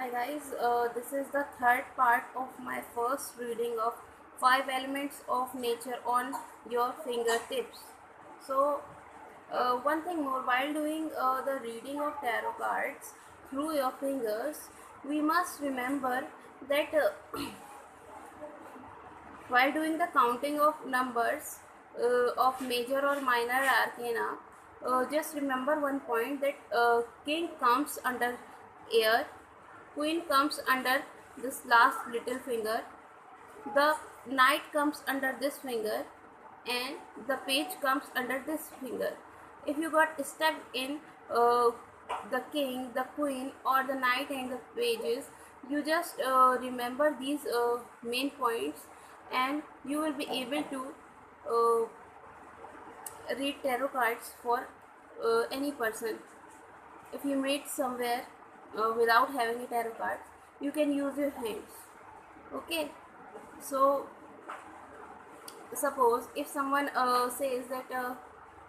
Hi guys, this is the third part of my first reading of 5 elements of nature on your fingertips. So, one thing more, while doing the reading of tarot cards through your fingers, we must remember that while doing the counting of numbers of major or minor arcana, just remember one point that king comes under air, queen comes under this last little finger, the knight comes under this finger, and the page comes under this finger. If you got stuck in the king, the queen, or the knight and the pages, you just remember these main points, and you will be able to uh, read tarot cards for any person. If you meet somewhere without having a tarot card, you can use your hands. Okay, so suppose if someone says that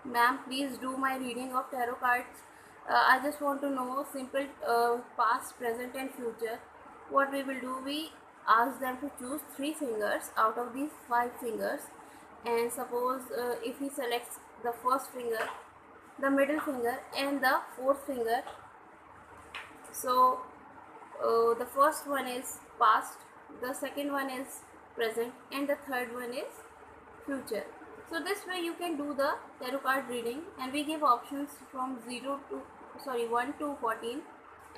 ma'am, please do my reading of tarot cards, I just want to know simple past, present and future. What we will do, we ask them to choose 3 fingers out of these 5 fingers, and suppose if he selects the first finger, the middle finger and the fourth finger, so the first one is past, the second one is present, and the third one is future. So this way you can do the tarot card reading, and we give options from 1 to 14,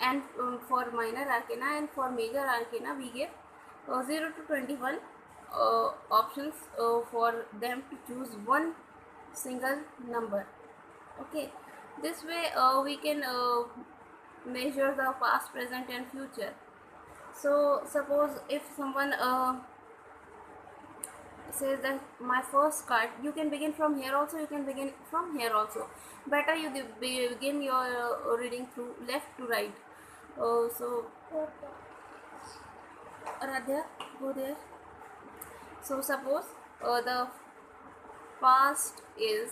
and for minor arcana and for major arcana we give 0 to 21 options for them to choose one single number. Okay, this way we can measure the past, present and future. So suppose if someone says that my first card, you can begin from here also, you can begin from here also. Better you begin your reading through left to right. So Aradhya, go there. So suppose the past is